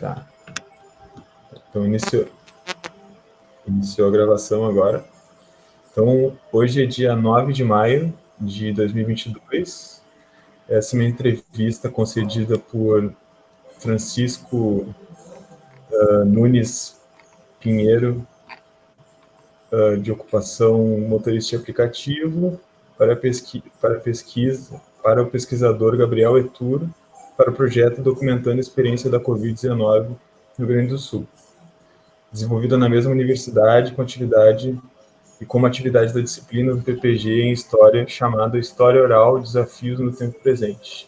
Tá. Então, iniciou a gravação agora. Então, hoje é dia 9 de maio de 2022. Essa é uma entrevista concedida por Francisco Nunes Pinheiro, de ocupação motorista de aplicativo, para o pesquisador Gabriel Eturo, para o projeto Documentando a Experiência da Covid-19 no Rio Grande do Sul. Desenvolvida na mesma universidade como atividade da disciplina do PPG em História, chamada História Oral, Desafios no Tempo Presente.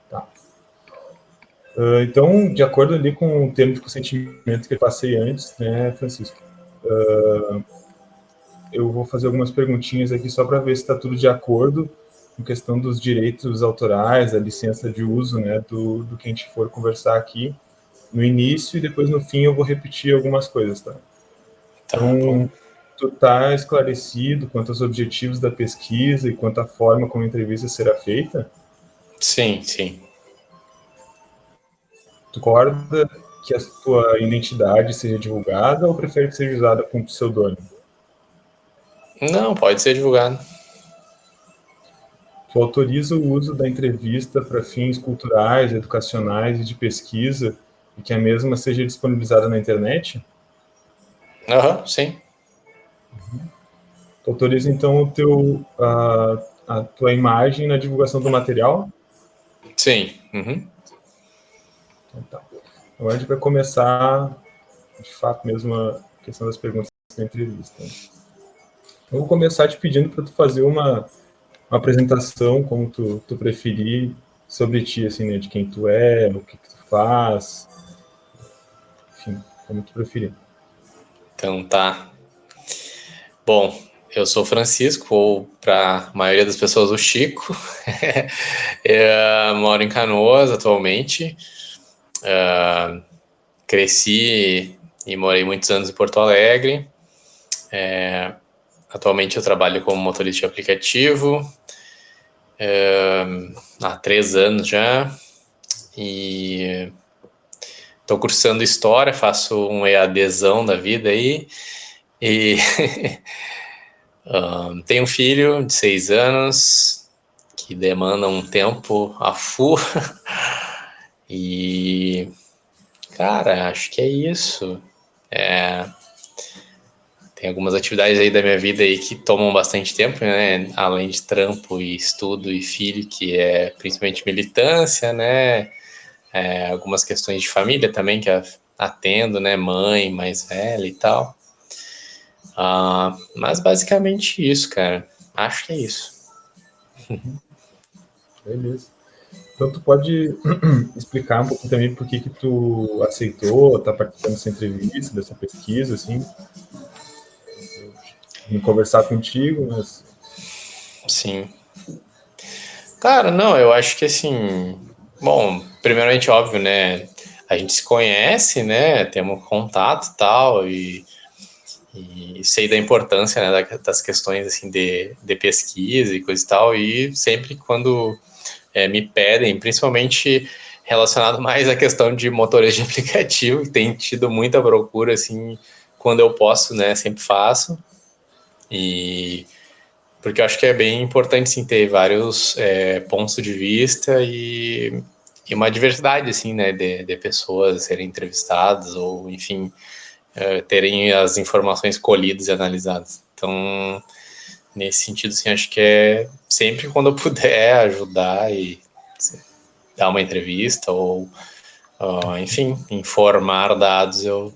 Tá. Então, de acordo ali com o termo de consentimento que eu passei antes, né, Francisco, eu vou fazer algumas perguntinhas aqui só para ver se está tudo de acordo com questão dos direitos autorais, a licença de uso, né, do que a gente for conversar aqui no início, e depois no fim eu vou repetir algumas coisas, tá? Então, tu está esclarecido quanto aos objetivos da pesquisa e quanto à forma como a entrevista será feita? Sim, sim. Tu concorda que a tua identidade seja divulgada ou prefere que seja usada com pseudônimo? Não, pode ser divulgado. Tu autoriza o uso da entrevista para fins culturais, educacionais e de pesquisa e que a mesma seja disponibilizada na internet? Aham, sim. Tu autoriza, então, a tua imagem na divulgação do material? Sim. Uhum. Então, tá. Agora a gente vai começar, de fato, mesmo a questão das perguntas da entrevista. Eu vou começar te pedindo para tu fazer uma apresentação, como tu preferir, sobre ti, assim, né? De quem tu é, o que tu faz, enfim, como tu preferir. Então tá. Bom, eu sou Francisco, ou para a maioria das pessoas o Chico. Eu moro em Canoas atualmente. Cresci e morei muitos anos em Porto Alegre. Atualmente eu trabalho como motorista de aplicativo há 3 anos já. E estou cursando História, faço um EADzão da vida aí. E tenho um filho de 6 anos que demanda um tempo a full. E, cara, acho que é isso. Tem algumas atividades aí da minha vida aí que tomam bastante tempo, né? Além de trampo e estudo e filho, que é principalmente militância, né? Algumas questões de família também que atendo, né? Mãe mais velha e tal. Mas basicamente isso, cara. Acho que é isso. Beleza. Então, tu pode explicar um pouquinho também por que tu aceitou, tá participando dessa entrevista, dessa pesquisa, assim, em conversar contigo, mas... Sim. Cara, não, eu acho que assim. Bom, primeiramente, óbvio, né? A gente se conhece, né? Temos contato e tal, e sei da importância, né, das questões assim de pesquisa e coisa e tal, e sempre quando me pedem, principalmente relacionado mais à questão de motores de aplicativo, que tem tido muita procura, assim, quando eu posso, né, sempre faço, e porque eu acho que é bem importante, sim, ter vários pontos de vista e uma diversidade, assim, né, de pessoas serem entrevistadas ou, enfim, terem as informações colhidas e analisadas. Então, nesse sentido, assim, acho que é sempre quando eu puder ajudar e dar uma entrevista ou, enfim, informar dados, eu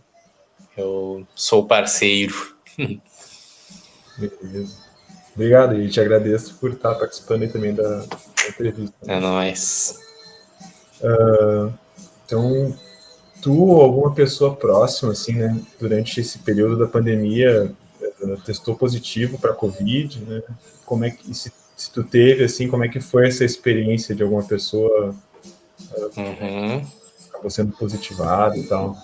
sou parceiro. Beleza. Obrigado, e te agradeço por estar participando aí também da entrevista. É nóis. Então, tu ou alguma pessoa próxima, assim, né, durante esse período da pandemia, testou positivo para Covid, né? Como é que, se tu teve, assim, como é que foi essa experiência de alguma pessoa Uhum. acabou sendo positivada e tal?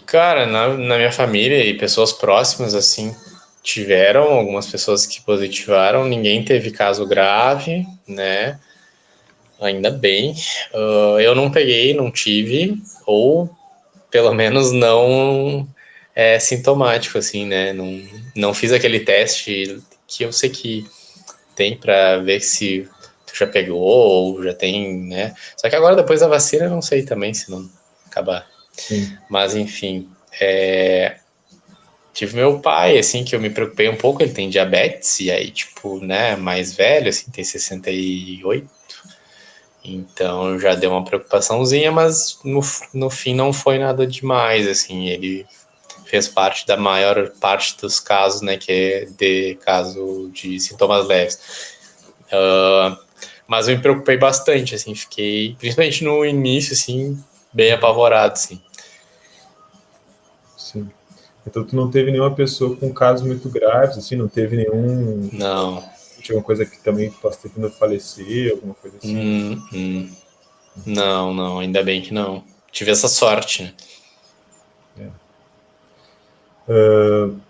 Cara, na minha família e pessoas próximas, assim, tiveram algumas pessoas que positivaram, ninguém teve caso grave, né? Ainda bem. Eu não peguei, não tive, ou pelo menos não é sintomático, assim, né? Não fiz aquele teste que eu sei que tem para ver se tu já pegou ou já tem, né? Só que agora, depois da vacina, eu não sei também se não acabar. Sim. Mas, enfim, tive meu pai, assim, que eu me preocupei um pouco, ele tem diabetes, e aí, tipo, né, mais velho, assim, tem 68. Então já deu uma preocupaçãozinha, mas no fim não foi nada demais, assim, ele fez parte da maior parte dos casos, né, que é de caso de sintomas leves. Mas eu me preocupei bastante, assim, fiquei, principalmente no início, assim, bem apavorado, assim. Sim. Então, tu não teve nenhuma pessoa com casos muito graves, assim, não teve nenhum, Não, alguma coisa que também possa ter vindo a falecer, alguma coisa assim. não, ainda bem que não. Tive essa sorte, né?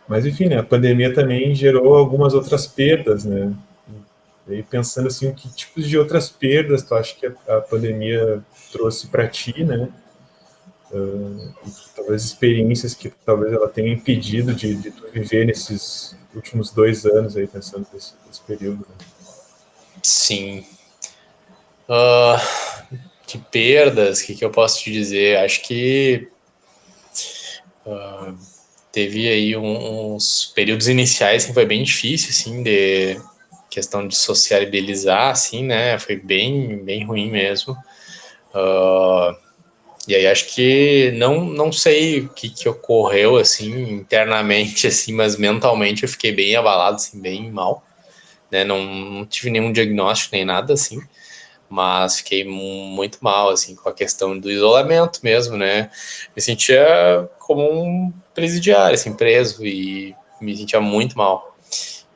Mas enfim, né, a pandemia também gerou algumas outras perdas, né? E aí, pensando assim, que tipos de outras perdas tu acha que a pandemia trouxe para ti, né? E talvez experiências que talvez ela tenha impedido de tu viver nesses últimos 2 anos aí, pensando nesse período, né? Sim. Uh, de perdas, o que eu posso te dizer? Acho que teve aí uns períodos iniciais que foi bem difícil, assim, de questão de sociabilizar, assim, né? Foi bem ruim mesmo. E aí acho que não sei o que ocorreu, assim, internamente, assim, mas mentalmente eu fiquei bem abalado, assim, bem mal, né? Não tive nenhum diagnóstico nem nada, assim, mas fiquei muito mal, assim, com a questão do isolamento mesmo, né? Me sentia como um presidiário, assim, preso, e me sentia muito mal.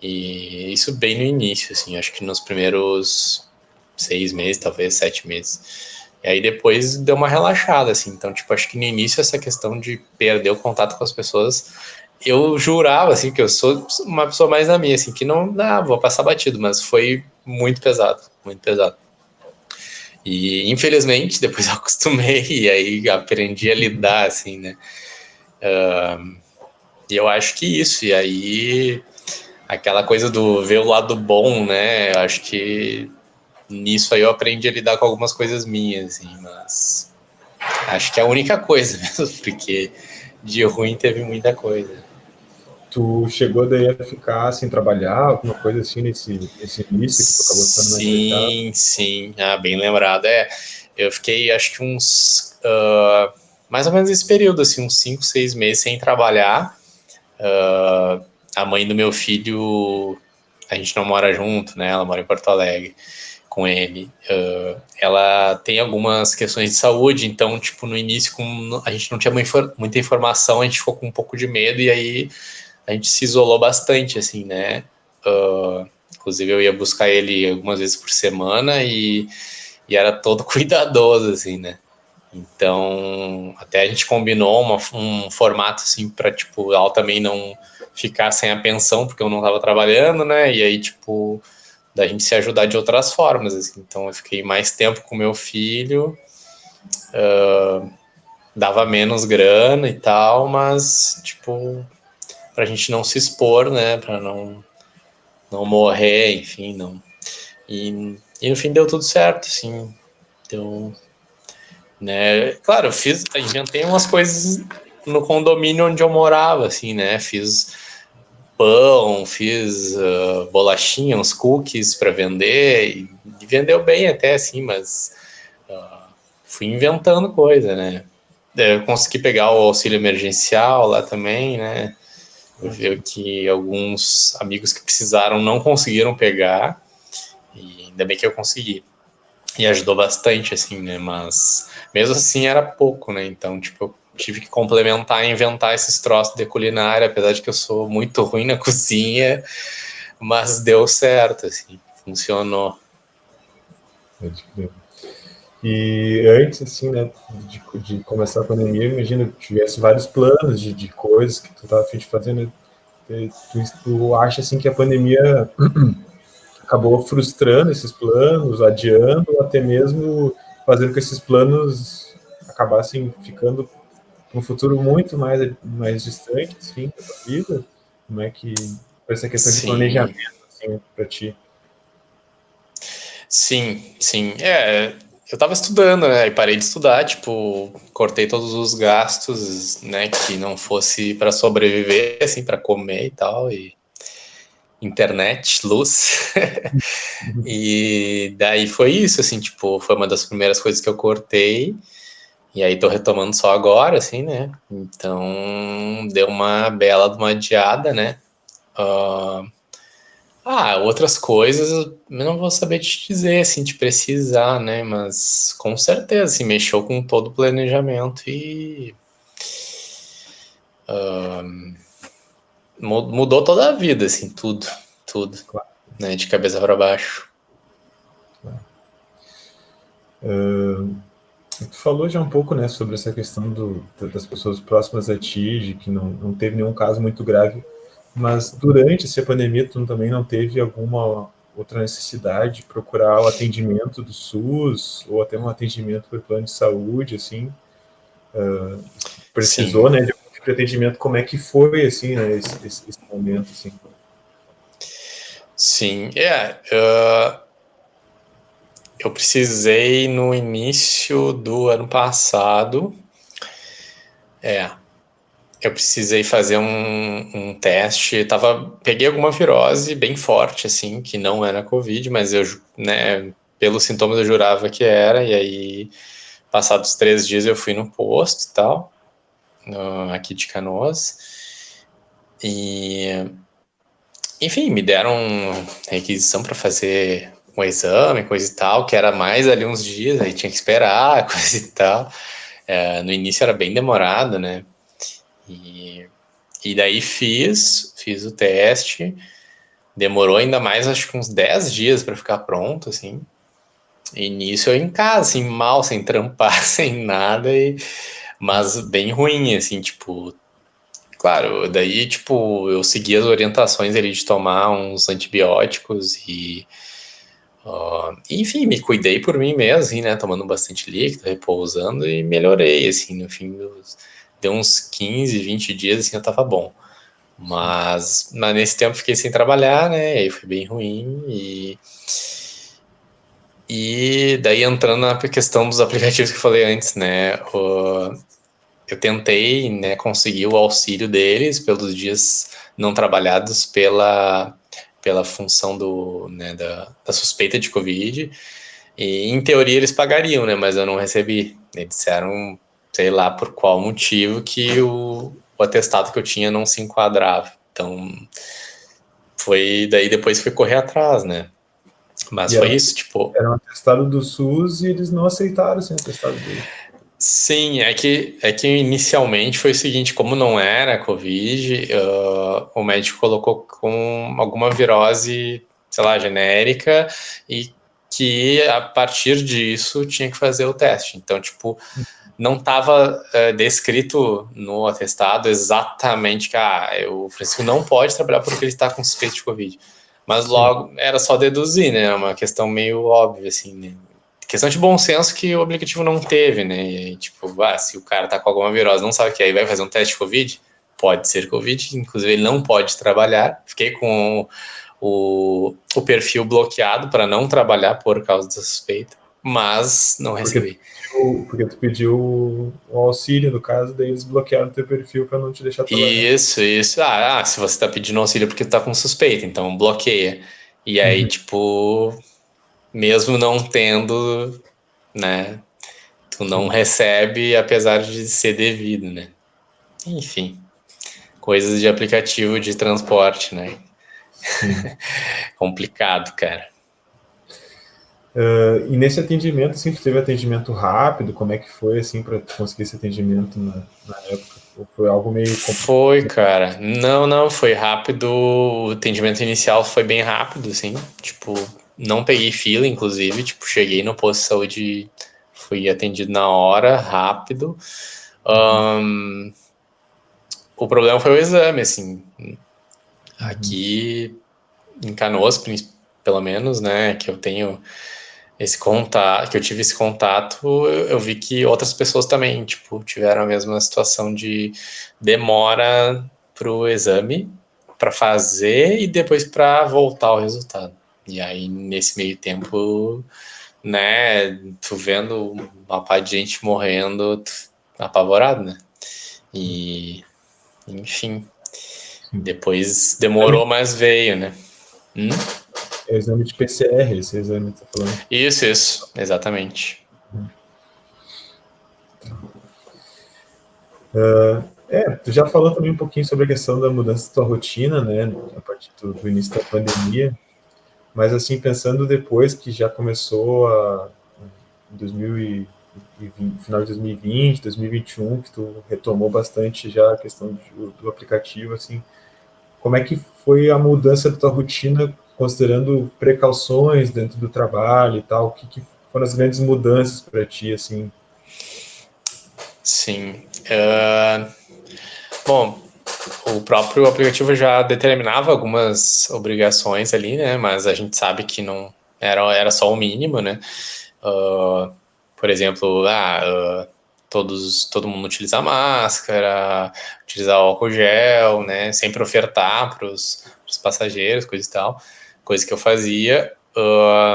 E isso bem no início, assim, acho que nos primeiros 6 meses, talvez 7 meses. E aí depois deu uma relaxada, assim. Então, tipo, acho que no início essa questão de perder o contato com as pessoas, eu jurava, assim, que eu sou uma pessoa mais na minha, assim, que não, vou passar batido, mas foi muito pesado, muito pesado. E infelizmente depois eu acostumei e aí aprendi a lidar, assim, né? E eu acho que isso, e aí aquela coisa do ver o lado bom, né? Eu acho que nisso aí eu aprendi a lidar com algumas coisas minhas, assim, mas acho que é a única coisa mesmo, porque de ruim teve muita coisa. Tu chegou daí a ficar sem trabalhar, alguma coisa assim nesse início que tu acabou ficando mais fechado? Sim, bem lembrado. Eu fiquei acho que uns mais ou menos esse período, assim, uns 5, 6 meses sem trabalhar. A mãe do meu filho, a gente não mora junto, né? Ela mora em Porto Alegre com ele. Ela tem algumas questões de saúde, então, tipo, no início, como a gente não tinha muita informação, a gente ficou com um pouco de medo e aí a gente se isolou bastante, assim, né? Inclusive, eu ia buscar ele algumas vezes por semana e era todo cuidadoso, assim, né? Então, até a gente combinou um formato assim para tipo, ela também não ficar sem a pensão porque eu não estava trabalhando, né? E aí, tipo, da gente se ajudar de outras formas, assim. Então, eu fiquei mais tempo com meu filho, dava menos grana e tal, mas tipo, pra gente não se expor, né, para não morrer, enfim, não. E no fim deu tudo certo, assim. Deu, né? Claro, inventei umas coisas no condomínio onde eu morava, assim, né? Fiz pão, fiz bolachinha, uns cookies para vender e vendeu bem até, assim, mas fui inventando coisa, né? Eu consegui pegar o auxílio emergencial lá também, né? Eu vi que alguns amigos que precisaram não conseguiram pegar e ainda bem que eu consegui. E ajudou bastante, assim, né? Mas mesmo assim era pouco, né? Então, tipo, eu tive que complementar e inventar esses troços de culinária, apesar de que eu sou muito ruim na cozinha, mas deu certo, assim, funcionou. Pode crer. E antes, assim, né, de começar a pandemia, eu imagino que tivesse vários planos de coisas que tu estava a fim de fazer, né? Tu acha, assim, que a pandemia acabou frustrando esses planos, adiando, ou até mesmo fazendo com que esses planos acabassem ficando um futuro muito mais distante, assim, da tua vida? Como é que foi essa questão de Sim, planejamento, assim, para ti? sim. Eu tava estudando, né? E parei de estudar, tipo, cortei todos os gastos, né? Que não fosse para sobreviver, assim, para comer e tal. E internet, luz. E daí foi isso, assim, tipo, foi uma das primeiras coisas que eu cortei. E aí tô retomando só agora, assim, né? Então deu uma bela de uma adiada, né? Outras coisas eu não vou saber te dizer, assim, te precisar, né? Mas com certeza, assim, mexeu com todo o planejamento e mudou toda a vida, assim, tudo, Claro, né? De cabeça para baixo. claro. Tu falou já um pouco, né, sobre essa questão das pessoas próximas a ti, de que não teve nenhum caso muito grave, mas durante essa pandemia tu também não teve alguma outra necessidade de procurar o atendimento do SUS ou até um atendimento por plano de saúde, assim, precisou, Sim, né, de algum tipo de atendimento? Como é que foi, assim, né, esse momento, assim? sim. Eu precisei no início do ano passado. É, eu precisei fazer um teste. Peguei alguma virose bem forte, assim, que não era Covid, mas eu, né, pelos sintomas eu jurava que era. E aí, passados 3 dias, eu fui no posto e tal, aqui de Canoas. E, enfim, me deram requisição para fazer um exame, coisa e tal, que era mais ali uns dias, aí tinha que esperar, coisa e tal. No início era bem demorado, né? E E daí fiz o teste, demorou ainda mais, acho que uns 10 dias para ficar pronto, assim. E nisso eu em casa, assim, mal, sem trampar, sem nada, mas bem ruim, assim, tipo. Claro, daí, tipo, eu segui as orientações ali de tomar uns antibióticos enfim, me cuidei por mim mesmo, assim, né, tomando bastante líquido, repousando e melhorei, assim, no fim deu uns 15, 20 dias, assim, eu tava bom. Mas nesse tempo fiquei sem trabalhar, né? E aí foi bem ruim. E daí entrando na questão dos aplicativos que eu falei antes, né? Eu tentei, né, conseguir o auxílio deles pelos dias não trabalhados pela função né, da suspeita de Covid. E em teoria eles pagariam, né? Mas eu não recebi. Eles disseram, sei lá por qual motivo, que o atestado que eu tinha não se enquadrava. Então, daí depois fui correr atrás, né? Mas E foi isso, tipo. era um atestado do SUS e eles não aceitaram, assim, o atestado dele. Sim, é que inicialmente foi o seguinte, como não era Covid, o médico colocou com alguma virose, sei lá, genérica, e que a partir disso tinha que fazer o teste. Então, tipo, não estava descrito no atestado exatamente que o Francisco não pode trabalhar porque ele está com suspeita de Covid. Mas Sim, logo era só deduzir, né? É uma questão meio óbvia, assim, né? Questão de bom senso que o aplicativo não teve, né? E aí, tipo, se o cara tá com alguma virose, não sabe o que é, aí vai fazer um teste de Covid, pode ser Covid, inclusive ele não pode trabalhar. Fiquei com o perfil bloqueado para não trabalhar por causa da suspeita, mas não recebi. porque tu pediu o auxílio, no caso, daí eles bloquearam o teu perfil para não te deixar trabalhar. Isso. Se você tá pedindo auxílio porque tá com suspeita, então bloqueia. E aí, Uhum. tipo, mesmo não tendo, né, tu não Sim. recebe apesar de ser devido, né? Enfim, coisas de aplicativo de transporte, né? Sim. Complicado, cara. E nesse atendimento, assim, tu teve atendimento rápido? Como é que foi, assim, para conseguir esse atendimento na época? Ou foi algo meio complicado? Foi, cara. Não, foi rápido. O atendimento inicial foi bem rápido, assim. Tipo, não peguei fila, inclusive. Tipo, cheguei no posto de saúde, fui atendido na hora, rápido. Uhum. O problema foi o exame, assim. Uhum. Aqui em Canoas, pelo menos, né, que eu tenho esse contato, que eu tive esse contato, eu vi que outras pessoas também, tipo, tiveram a mesma situação de demora pro exame para fazer e depois para voltar o resultado. E aí, nesse meio tempo, né, tu vendo uma par de gente morrendo, apavorado, né? E, enfim, Sim. depois demorou, mas veio, né? É o exame de PCR, esse exame que você tá falando. Isso, exatamente. Tu já falou também um pouquinho sobre a questão da mudança da tua rotina, né, a partir do início da pandemia, mas assim, pensando depois que já começou em 2020, final de 2020, 2021, que tu retomou bastante já a questão do aplicativo, assim, como é que foi a mudança da tua rotina, considerando precauções dentro do trabalho e tal, o que foram as grandes mudanças para ti, assim? Sim. Bom, o próprio aplicativo já determinava algumas obrigações ali, né? Mas a gente sabe que não era só o mínimo, né? Uh, por exemplo, todo mundo utilizar máscara, utilizar álcool gel, né? Sempre ofertar para os passageiros, coisa e tal. Coisa que eu fazia.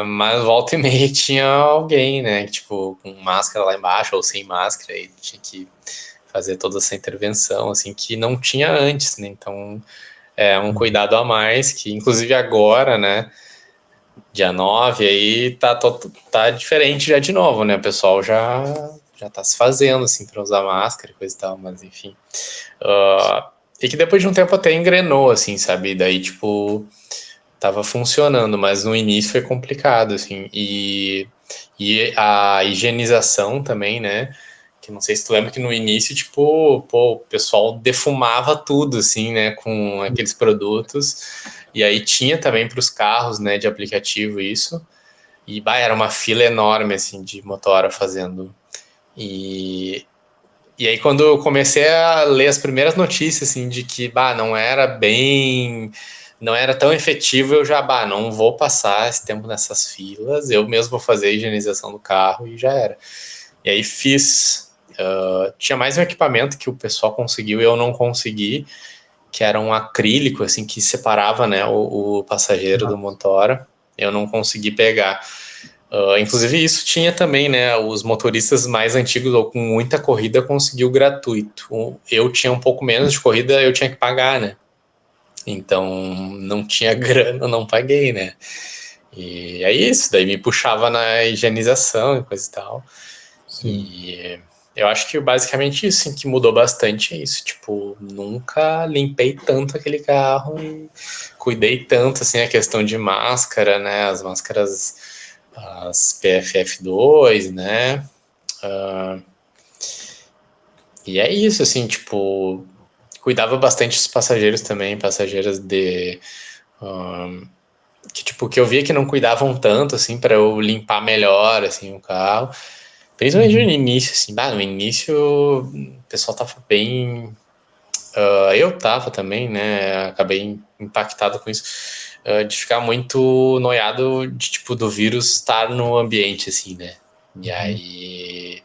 Mas volta e meia tinha alguém, né? Tipo, com máscara lá embaixo ou sem máscara, e tinha que fazer toda essa intervenção, assim, que não tinha antes, né? Então, é um cuidado a mais, que inclusive agora, né, dia 9 aí tá diferente já de novo, né? O pessoal já tá se fazendo, assim, para usar máscara e coisa e tal, mas enfim. E que depois de um tempo até engrenou, assim, sabe? Daí, tipo, tava funcionando, mas no início foi complicado, assim. E a higienização também, né? Que não sei se tu lembra que no início, tipo, pô, o pessoal defumava tudo, assim, né, com aqueles produtos. E aí tinha também para os carros, né, de aplicativo isso. E, bah, era uma fila enorme, assim, de motora fazendo. E, e aí quando eu comecei a ler as primeiras notícias, assim, de que, bah, não era tão efetivo, eu já, bah, não vou passar esse tempo nessas filas, eu mesmo vou fazer a higienização do carro e já era. E aí fiz. Tinha mais um equipamento que o pessoal conseguiu e eu não consegui, que era um acrílico, assim, que separava, né, o passageiro do motora. Eu não consegui pegar. Inclusive isso tinha também, né, os motoristas mais antigos ou com muita corrida conseguiu gratuito. Eu tinha um pouco menos de corrida, eu tinha que pagar, né? Então não tinha grana, eu não paguei, né? E é isso, daí me puxava na higienização e coisa e tal. Sim. E eu acho que basicamente isso assim, que mudou bastante é isso. Tipo, nunca limpei tanto aquele carro e cuidei tanto, assim, a questão de máscara, né? As máscaras, as PFF2, né? E é isso, assim, tipo, cuidava bastante dos passageiros também, passageiras que, tipo, que eu via que não cuidavam tanto, assim, para eu limpar melhor, assim, o carro. Principalmente no início, assim, no início o pessoal tava bem. Eu tava também, né? Acabei impactado com isso, de ficar muito noiado de tipo do vírus estar no ambiente, assim, né? E aí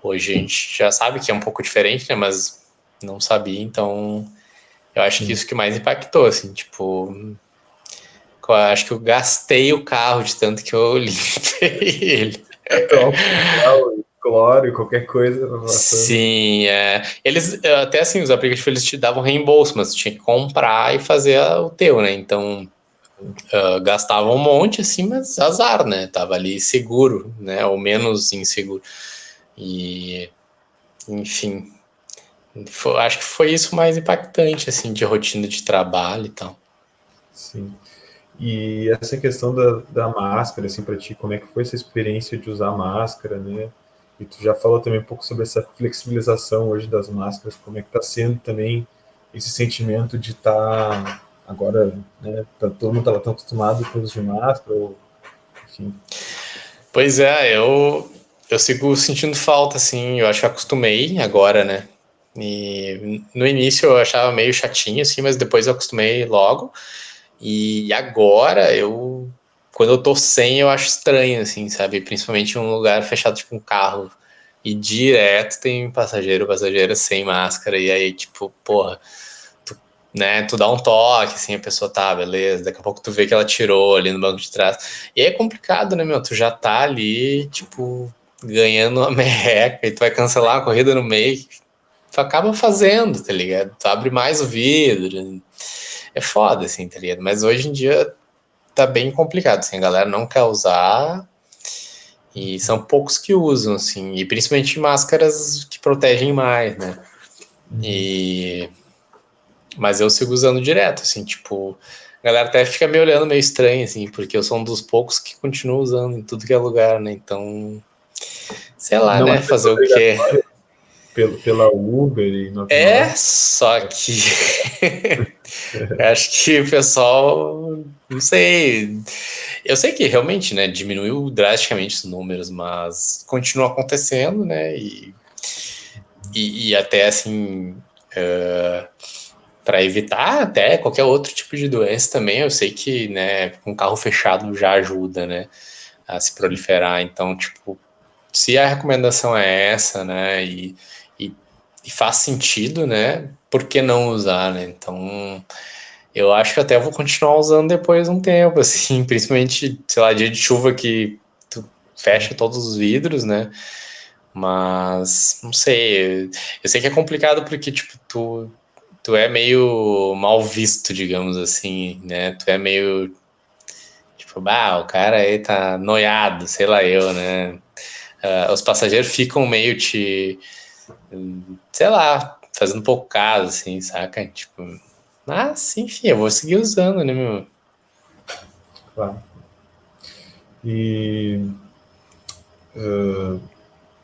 hoje a gente já sabe que é um pouco diferente, né? Mas não sabia, então eu acho que Sim. isso que mais impactou, assim, tipo, eu acho que eu gastei o carro de tanto que eu limpei ele. Álcool gel, cloro, qualquer coisa passando. Sim, eles até assim, os aplicativos eles te davam reembolso, mas tu tinha que comprar e fazer o teu, né? Então gastava um monte assim, mas azar, né? Tava ali seguro, né? Ou menos inseguro. E enfim, acho que foi isso mais impactante assim de rotina de trabalho e tal. Sim. E essa questão da máscara, assim, para ti, como é que foi essa experiência de usar máscara, né? E tu já falou também um pouco sobre essa flexibilização hoje das máscaras, como é que está sendo também esse sentimento de estar agora, né? Todo mundo estava tão acostumado com o uso de máscara, ou, enfim. Pois é, eu sigo sentindo falta, assim, eu acho que acostumei agora, né? E no início eu achava meio chatinho, assim, mas depois eu acostumei logo. E agora eu quando eu tô sem, eu acho estranho, assim, sabe? Principalmente em um lugar fechado, tipo um carro. E direto tem passageira sem máscara. E aí, tipo, porra, né, tu dá um toque, assim, a pessoa tá, beleza. Daqui a pouco tu vê que ela tirou ali no banco de trás. E aí é complicado, né, meu? Tu já tá ali, tipo, ganhando uma merreca e tu vai cancelar a corrida no meio. Tu acaba fazendo, tá ligado? Tu abre mais o vidro. É foda, assim, tá ligado? Mas hoje em dia tá bem complicado, assim, a galera não quer usar e são poucos que usam, assim, e principalmente máscaras que protegem mais, né? Uhum. E mas eu sigo usando direto, assim, tipo, a galera até fica me olhando meio estranho, assim, porque eu sou um dos poucos que continuo usando em tudo que é lugar, né? Então, sei lá, Não é né? mais Fazer o quê? obrigatório pela Uber e 99? É, só que acho que o pessoal, não sei. Eu sei que realmente, né, diminuiu drasticamente os números, mas continua acontecendo, né? E até assim, para evitar até qualquer outro tipo de doença também, eu sei que, né, um carro fechado já ajuda, né, a se Sim. proliferar. Então, tipo, se a recomendação é essa, né, e, e faz sentido, né, por que não usar, né? Então, eu acho que até vou continuar usando depois de um tempo, assim, principalmente, sei lá, dia de chuva que tu Sim. fecha todos os vidros, né? Mas, não sei, eu sei que é complicado porque, tipo, tu é meio mal visto, digamos assim, né? Tu é meio, tipo, bah, o cara aí tá noiado, sei lá eu, né? Os passageiros ficam meio sei lá, fazendo pouco caso, assim, saca? Tipo, mas, enfim, eu vou seguir usando, né, meu? Claro. E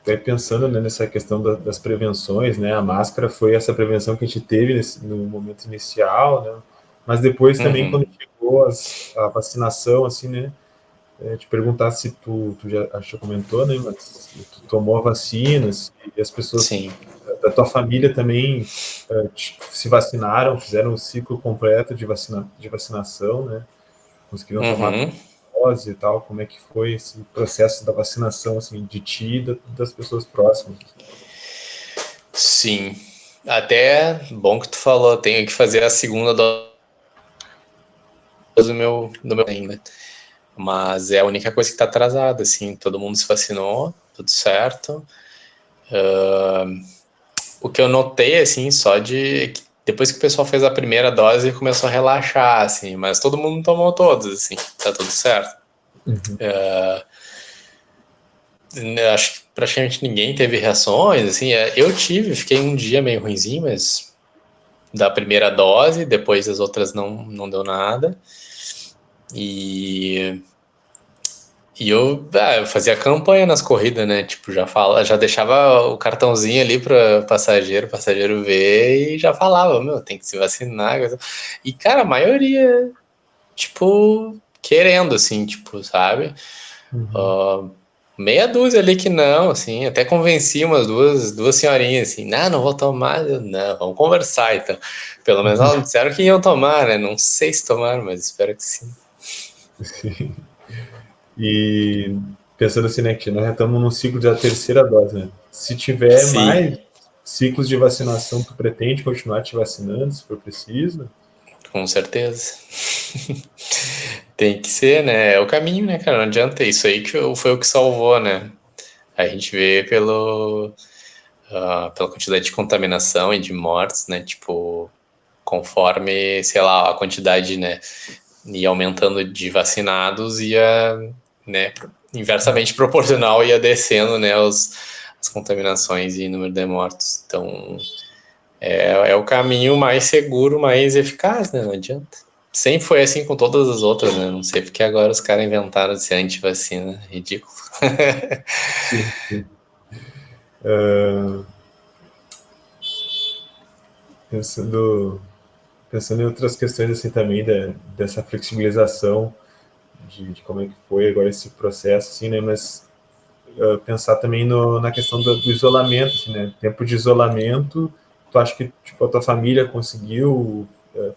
até pensando, né, nessa questão das prevenções, né, a máscara foi essa prevenção que a gente teve no momento inicial, né, mas depois também quando Uhum. chegou a vacinação, assim, né, te perguntar se tu já acho que comentou, né, mas tu tomou a vacina, se as pessoas Sim. da tua família também se vacinaram, fizeram o ciclo completo de vacinação, né, conseguiram tomar Uhum. dose e tal, como é que foi esse processo da vacinação, assim, de ti e das pessoas próximas? Sim. Até bom que tu falou, tenho que fazer a segunda dose do meu ainda. Mas é a única coisa que tá atrasada, assim, todo mundo se vacinou, tudo certo. O que eu notei, assim, só de depois que o pessoal fez a primeira dose, começou a relaxar, assim, mas todo mundo tomou todos, assim, tá tudo certo. Uhum. Eu acho que praticamente ninguém teve reações, assim, eu tive, fiquei um dia meio ruimzinho, mas da primeira dose, depois as outras não deu nada. E, eu fazia campanha nas corridas, né? Tipo, já deixava o cartãozinho ali para o passageiro ver e já falava, meu, tem que se vacinar. E, cara, a maioria, tipo, querendo, assim, tipo, sabe? Uhum. Uh, meia dúzia ali que não, assim, até convenci umas duas senhorinhas, assim, não vou tomar, eu, não, vamos conversar, então. Pelo menos elas disseram que iam tomar, né? Não sei se tomaram, mas espero que sim. Sim. E pensando assim, né, que nós já estamos no ciclo da terceira dose, né? Se tiver Sim, mais ciclos de vacinação, tu pretende continuar te vacinando, se for preciso? com certeza. Tem que ser, né? É o caminho, né, cara? Não adianta. Isso aí que foi o que salvou, né? A gente vê pela quantidade de contaminação e de mortes, né? Tipo, conforme, sei lá, a quantidade, né, ia aumentando de vacinados, ia, né, inversamente proporcional, ia descendo, né, as contaminações e número de mortos. Então, é o caminho mais seguro, mais eficaz, né? Não adianta. Sempre foi assim com todas as outras, né? Não sei porque agora os caras inventaram de ser antivacina. Ridículo. Sim, sim. Uh, pensando, pensando em outras questões assim também dessa flexibilização de como é que foi agora esse processo, assim, né? Mas pensar também na questão do isolamento, assim, né? Tempo de isolamento, tu acha que tipo, a tua família conseguiu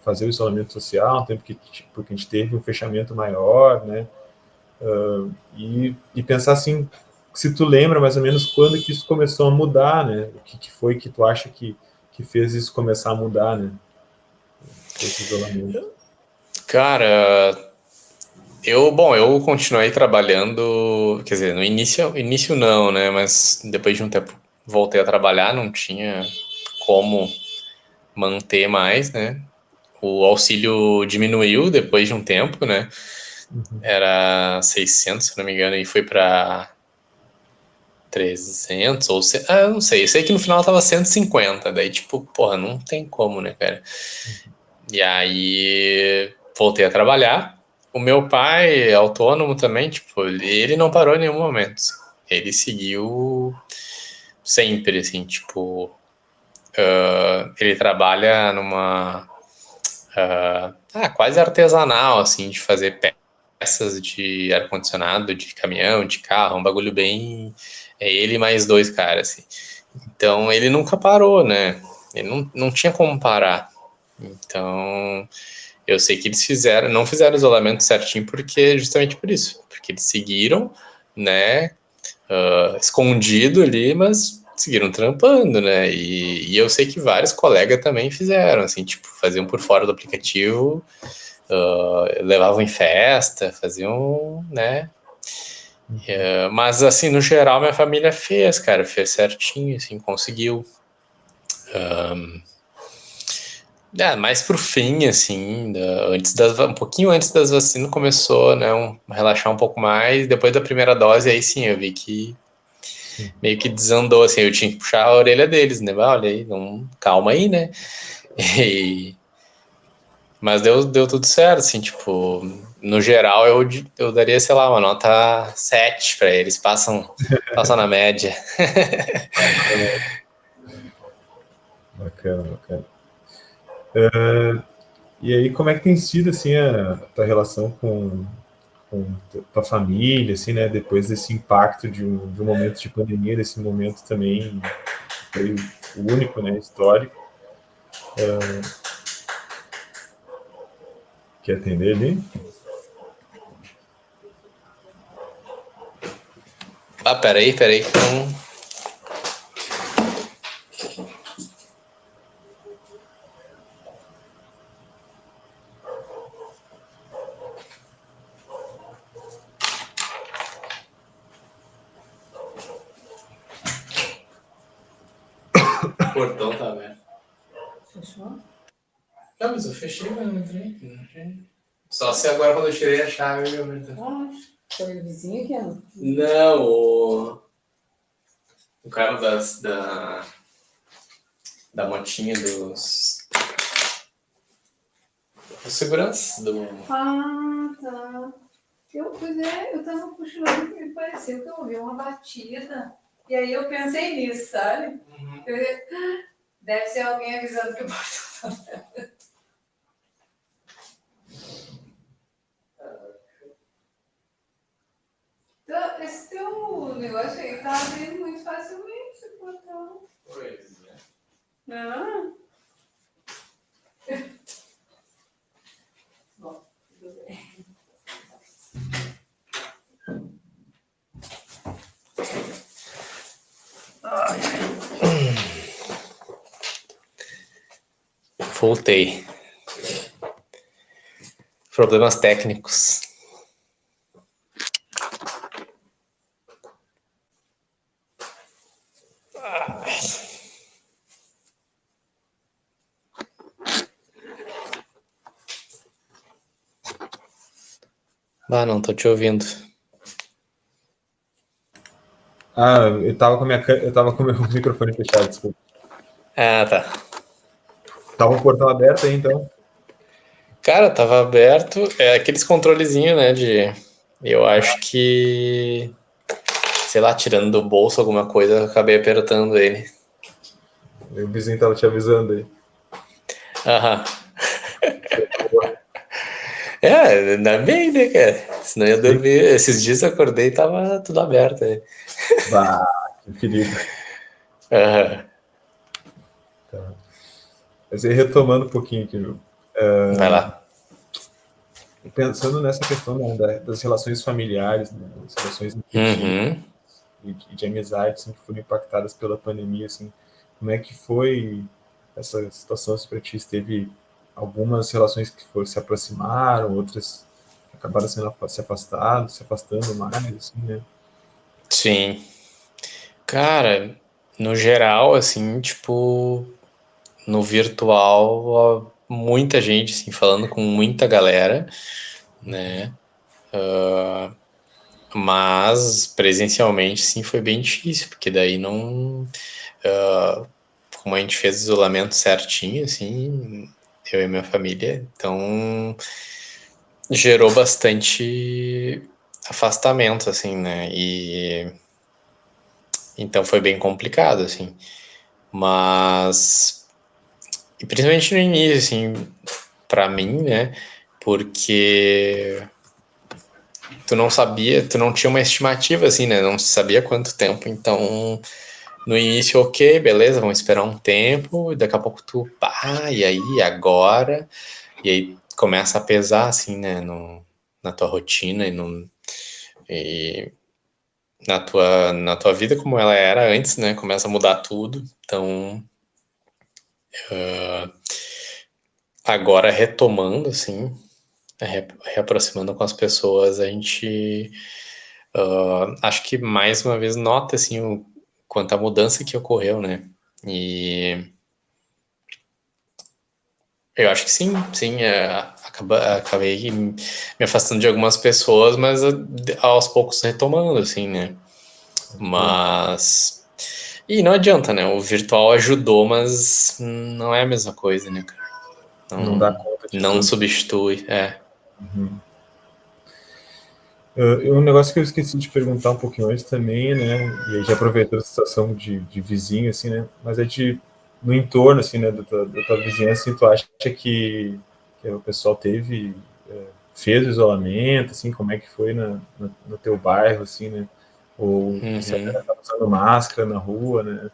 fazer o isolamento social, um tempo que, tipo, que a gente teve um fechamento maior, né? e pensar assim, se tu lembra mais ou menos quando que isso começou a mudar, né? O que foi que tu acha que fez isso começar a mudar, né? Esse isolamento. Cara, eu continuei trabalhando, quer dizer, no início não, né? Mas depois de um tempo voltei a trabalhar, não tinha como manter mais, né? O auxílio diminuiu depois de um tempo, né? Era 600, se não me engano, e foi para 300 ou... não sei. Eu sei que no final tava 150. Daí, tipo, porra, não tem como, né, cara? E aí voltei a trabalhar. O meu pai é autônomo também, tipo, ele não parou em nenhum momento. Ele seguiu sempre, assim, tipo... ele trabalha numa... quase artesanal, assim, de fazer peças de ar-condicionado, de caminhão, de carro, um bagulho bem... É ele mais dois caras, assim. Então, ele nunca parou, né? Ele não tinha como parar. Então, eu sei que eles não fizeram isolamento certinho porque justamente por isso, porque eles seguiram, né, escondido ali, mas seguiram trampando, né? E eu sei que vários colegas também fizeram, assim, tipo, faziam por fora do aplicativo, levavam em festa, faziam, né? Mas assim, no geral, minha família fez, cara, fez certinho, assim, conseguiu. Mais pro fim, assim, um pouquinho antes das vacinas começou, né, relaxar um pouco mais. Depois da primeira dose, aí sim, eu vi que Sim. meio que desandou, assim, eu tinha que puxar a orelha deles, né, olha aí, não, calma aí, né. Mas deu tudo certo, assim, tipo, no geral eu daria, sei lá, uma nota 7 pra eles, passam na média. Bacana, bacana. E aí, como é que tem sido, assim, a tua relação com tua família, assim, né? Depois desse impacto de um momento de pandemia, desse momento também que foi o único, né? Histórico, que atender ali. Peraí, então... O portão tá aberto. Fechou? Não, mas eu fechei, mas não entrei. Só se agora quando eu tirei a chave eu abri. Foi o vizinho que é? Não, o cara da motinha dos seguranças do... Ah, tá. Eu tava cochilando e me pareceu que eu ouvi uma batida. E aí eu pensei nisso, sabe? Deve ser alguém avisando que o portão tá aberto. Então, esse teu negócio aí tá abrindo muito facilmente esse portão. Pois é. Não? Bom, tudo bem. Voltei. Problemas técnicos. Não tô te ouvindo. Eu tava com o meu microfone fechado, desculpa. Tá. Tava o portão aberto aí, então. Cara, tava aberto. É aqueles controlezinhos, né, eu acho que... Sei lá, tirando do bolso alguma coisa, eu acabei apertando ele. O vizinho tava te avisando aí. Aham. Ainda bem, né, cara? Senão eu ia Sim. dormir. Esses dias eu acordei e tava tudo aberto aí. Bah, que perigo. Aham. Tá. Mas aí, retomando um pouquinho aqui, viu? Vai lá. pensando nessa questão, né, das relações familiares, né, das relações afetivas e de amizade, assim, que foram impactadas pela pandemia, assim, como é que foi essa situação para ti? Teve algumas relações que se aproximaram, outras acabaram se afastando mais, assim, né? Sim. Cara, no geral, assim, tipo, no virtual, ó, muita gente, assim, falando com muita galera, né? Mas presencialmente, sim, foi bem difícil, porque daí não. Como a gente fez isolamento certinho, assim, eu e minha família, então gerou bastante afastamento, assim, né? E então foi bem complicado, assim. Mas, e principalmente no início, assim, pra mim, né? Porque tu não sabia, tu não tinha uma estimativa, assim, né? Não sabia quanto tempo, então no início, ok, beleza, vamos esperar um tempo, e daqui a pouco tu, pá, e aí, agora? E aí começa a pesar, assim, né, na tua rotina e na tua vida como ela era antes, né, começa a mudar tudo. Então, agora retomando, assim, reaproximando com as pessoas, a gente, acho que mais uma vez nota, assim, o quanto a mudança que ocorreu, né, e eu acho que sim, sim. Acabei me afastando de algumas pessoas, mas aos poucos retomando, assim, né? Mas. E não adianta, né? O virtual ajudou, mas não é a mesma coisa, né, cara? Não dá Não, conta de não tudo. substitui. É. Um negócio que eu esqueci de perguntar um pouquinho antes também, né? E aí já aproveitando a situação de vizinho, assim, né? Mas é no entorno, assim, né? Da tua vizinhança, assim, tu acha que o pessoal fez o isolamento, assim, como é que foi no teu bairro, assim, né? Ou se a Uhum. galera tá usando máscara na rua, né?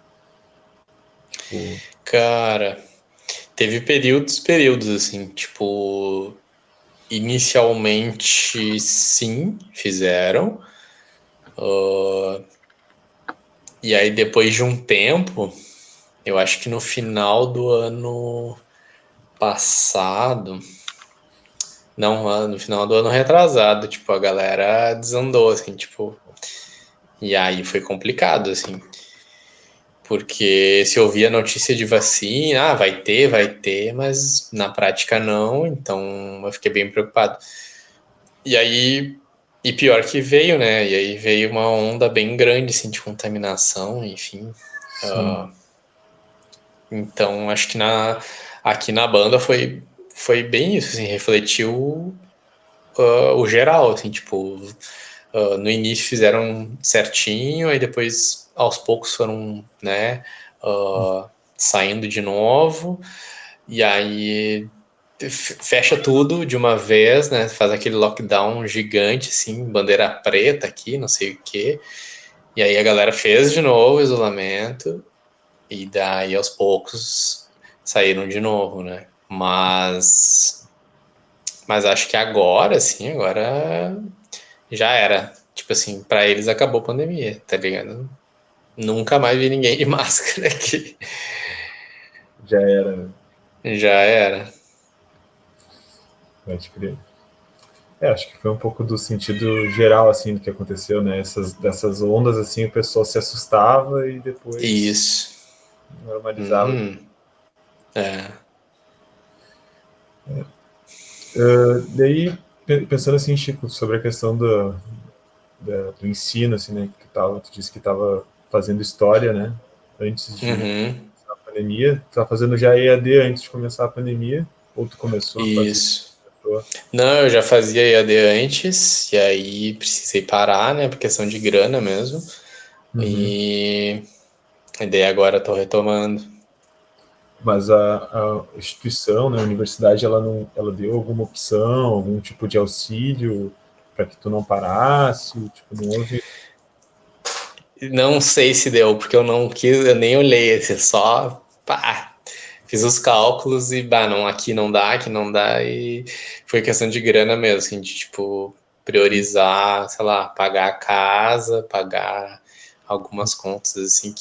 Tipo, Cara, teve períodos, assim, tipo. Inicialmente, sim, fizeram. E aí, depois de um tempo, eu acho que no final do ano passado, não, no final do ano retrasado, tipo, a galera desandou, assim, tipo, e aí foi complicado, assim, porque se ouvia notícia de vacina, vai ter, mas na prática não, então eu fiquei bem preocupado. E aí, e pior que veio, né, e aí veio uma onda bem grande, assim, de contaminação, enfim. sim, Então, acho que aqui na banda foi bem isso, assim, refletiu o geral, assim, tipo, no início fizeram certinho, aí depois aos poucos foram, né, saindo de novo, e aí fecha tudo de uma vez, né, faz aquele lockdown gigante, assim, bandeira preta aqui, não sei o quê, e aí a galera fez de novo o isolamento, e daí aos poucos saíram de novo, né, mas acho que agora já era. Tipo assim, pra eles acabou a pandemia, tá ligado? Nunca mais vi ninguém de máscara aqui. já era, né? Já era. Pode crer. Acho que foi um pouco do sentido geral, assim, do que aconteceu, né? Dessas ondas, assim, o pessoal se assustava e depois Isso. normalizava. Uhum. É. Daí, pensando assim, Chico, sobre a questão do ensino, assim, né? Tu disse que estava fazendo história, né? Antes de Uhum. começar a pandemia. Tu estava fazendo já EAD antes de começar a pandemia? Ou tu começou a fazer? Isso. Não, eu já fazia EAD antes, e aí precisei parar, né, por questão de grana mesmo. Uhum. E, e daí agora tô retomando. Mas a instituição, né, a universidade, ela deu alguma opção, algum tipo de auxílio para que tu não parasse? Tipo, não houve. Não sei se deu, porque eu não quis, eu nem olhei, assim, só pá. fiz os cálculos e, bah, não, aqui não dá, e foi questão de grana mesmo, assim, de, tipo, priorizar, sei lá, pagar a casa, pagar algumas contas, assim,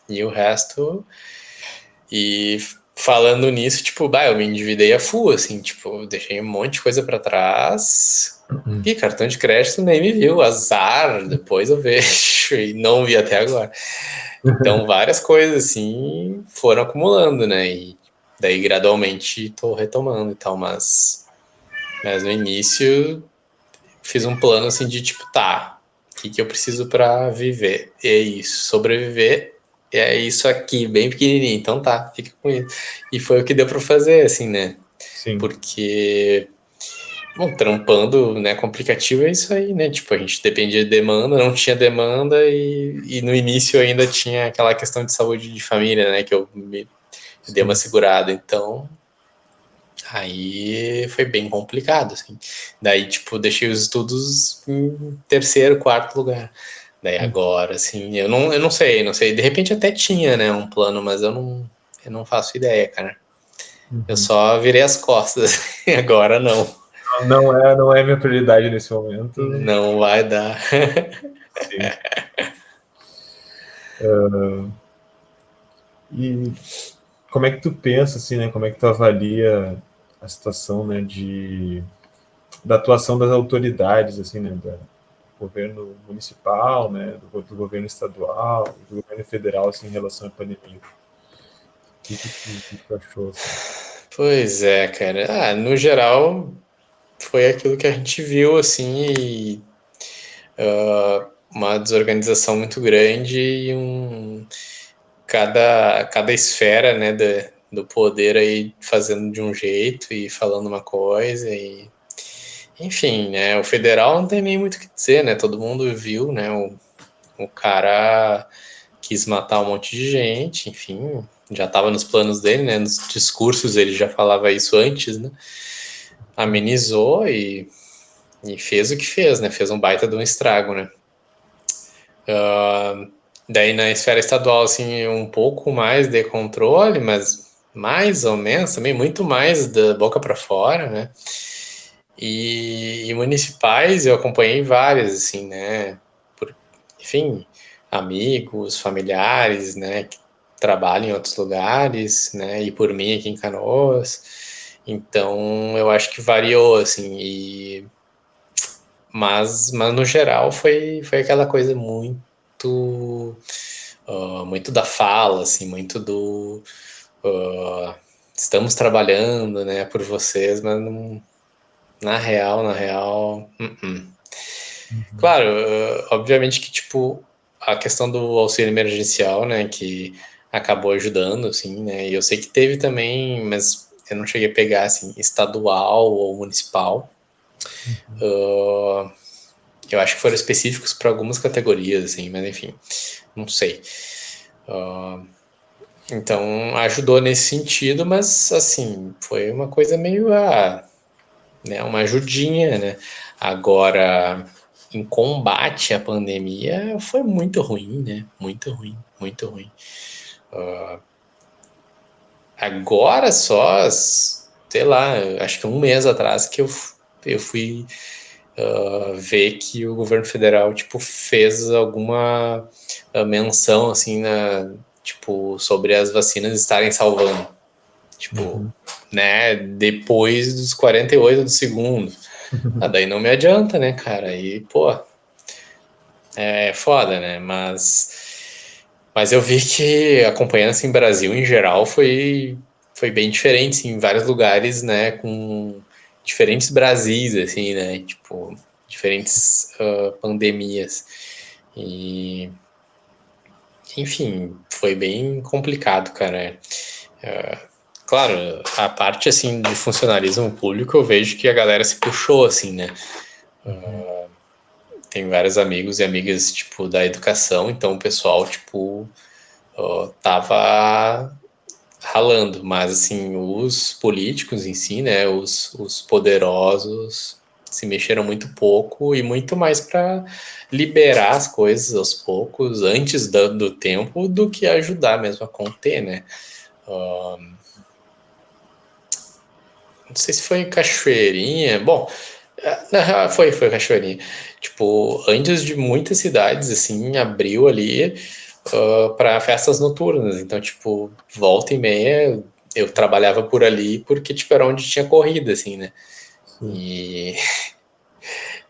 e o resto, e falando nisso, tipo, bah, eu me endividei a full, assim, tipo, deixei um monte de coisa pra trás, e cartão de crédito nem me viu, azar, depois eu vejo, e não vi até agora. Então, várias coisas, assim, foram acumulando, né? E daí, gradualmente, tô retomando e tal, mas no início, fiz um plano, assim, de tipo, tá, o que eu preciso para viver? E é isso, sobreviver, é isso aqui, bem pequenininho. Então tá, fica com isso. E foi o que deu para fazer, assim, né? Sim. Porque, bom, trampando, né, com aplicativo é isso aí, né? Tipo, a gente dependia de demanda, não tinha demanda e no início ainda tinha aquela questão de saúde de família, né? Que eu me dei uma segurada. Então, aí foi bem complicado, assim. Daí, tipo, deixei os estudos em terceiro, quarto lugar. Daí agora, assim, eu não sei, não sei. De repente até tinha, né, um plano, mas eu não faço ideia, cara. Eu só virei as costas. Agora não. Não é minha prioridade nesse momento. Não vai dar. Sim. E como é que tu pensa, assim, né? Como é que tu avalia a situação, né, da atuação das autoridades, assim, né, do governo municipal, né, do governo estadual, do governo federal, assim, em relação à pandemia? O que tu achou, assim? Pois é, cara. No geral, foi aquilo que a gente viu, assim, e uma desorganização muito grande e cada esfera, né, do poder aí fazendo de um jeito e falando uma coisa e enfim, né, o federal não tem nem muito o que dizer, né, todo mundo viu, né, o cara quis matar um monte de gente, enfim, já estava nos planos dele, né, nos discursos ele já falava isso antes, né, amenizou e fez o que fez, né, fez um baita de um estrago, né. Daí na esfera estadual, assim, um pouco mais de controle, mas mais ou menos também, muito mais da boca para fora, né? E municipais eu acompanhei várias, assim, né? Enfim, amigos, familiares, né? Que trabalham em outros lugares, né? E por mim aqui em Canoas. Então eu acho que variou, assim, mas no geral foi aquela coisa muito da fala, assim, muito do estamos trabalhando, né, por vocês, mas não, na real, Claro, obviamente que, tipo, a questão do auxílio emergencial, né, que acabou ajudando, assim, né, e eu sei que teve também, mas eu não cheguei a pegar, assim, estadual ou municipal. Eu acho que foram específicos para algumas categorias, assim, mas enfim, não sei. Então ajudou nesse sentido, mas assim, foi uma coisa meio né, uma ajudinha, né? Agora, em combate à pandemia, foi muito ruim, né? Muito ruim, muito ruim. Agora só, sei lá, acho que um mês atrás que eu fui ver que o governo federal, tipo, fez alguma menção, assim, tipo, sobre as vacinas estarem salvando. Tipo, né, depois dos 48 do segundo. Daí não me adianta, né, cara? Aí, pô, é foda, né? Mas eu vi que acompanhando, assim, Brasil em geral foi bem diferente, assim, em vários lugares, né, com diferentes Brasis, assim, né? Tipo, diferentes pandemias. E, enfim, foi bem complicado, cara. Claro, a parte, assim, de funcionalismo público, eu vejo que a galera se puxou, assim, né? Tem vários amigos e amigas, tipo, da educação, então o pessoal, tipo, tava ralando, mas, assim, os políticos em si, né, os poderosos se mexeram muito pouco e muito mais para liberar as coisas aos poucos, antes do tempo, do que ajudar mesmo a conter, né? Não sei se foi Cachoeirinha. Bom, na real, foi Cachoeirinha. Tipo, antes de muitas cidades, assim, abriu ali para festas noturnas. Então, tipo, volta e meia, eu trabalhava por ali porque, tipo, era onde tinha corrida, assim, né? Sim.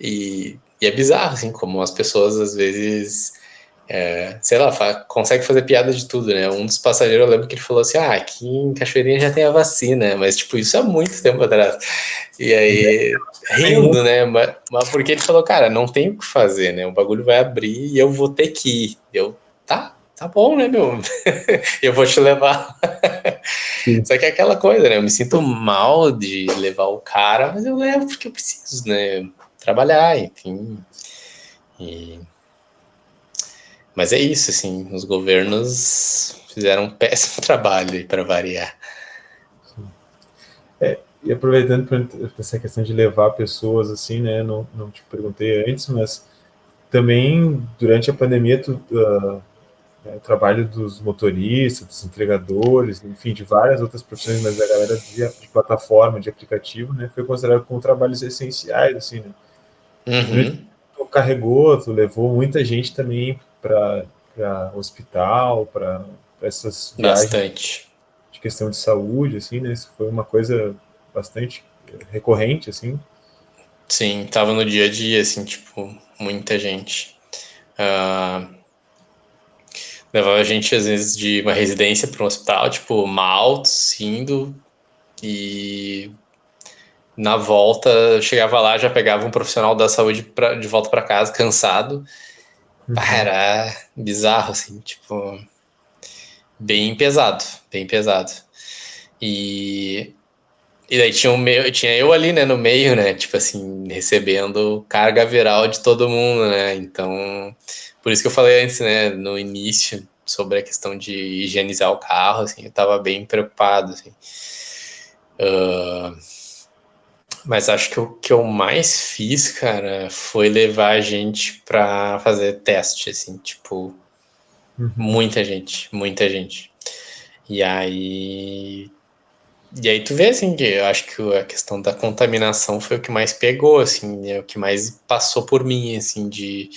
E é bizarro, assim, como as pessoas, às vezes, sei lá, consegue fazer piada de tudo, né? Um dos passageiros, eu lembro que ele falou assim, aqui em Cachoeirinha já tem a vacina, mas, tipo, isso há muito tempo atrás. E aí, Nenhum. rindo, né? Mas porque ele falou, cara, não tem o que fazer, né? O bagulho vai abrir e eu vou ter que ir. Tá bom, né, meu? Eu vou te levar. Sim. Só que é aquela coisa, né? Eu me sinto mal de levar o cara, mas eu levo porque eu preciso, né? Trabalhar, enfim. E... Mas é isso, assim, os governos fizeram um péssimo trabalho para variar. E aproveitando para essa questão de levar pessoas, assim, né? Não te perguntei antes, mas também durante a pandemia, o trabalho dos motoristas, dos entregadores, enfim, de várias outras profissões, mas da galera de plataforma, de aplicativo, né? Foi considerado como trabalhos essenciais, assim, né? Uhum, Tu carregou, tu levou muita gente também para hospital, para essas viagens bastante. de questão de saúde, assim, né? Isso foi uma coisa bastante recorrente, assim. Sim, tava no dia a dia, assim, tipo, muita gente. Ah, levava a gente, às vezes, de uma residência para um hospital, tipo, mal, indo, e na volta, eu chegava lá, já pegava um profissional da saúde de volta para casa, cansado. Pá, Uhum. era bizarro, assim, tipo, bem pesado, bem pesado. E, e daí tinha eu ali, né, no meio, né, tipo assim, recebendo carga viral de todo mundo, né, então, por isso que eu falei antes, né, no início, sobre a questão de higienizar o carro, assim, eu tava bem preocupado, assim. Mas acho que o que eu mais fiz, cara, foi levar a gente pra fazer teste, assim, tipo, Uhum. muita gente, muita gente. E aí E aí tu vê, assim, que eu acho que a questão da contaminação foi o que mais pegou, assim, né? O que mais passou por mim, assim, de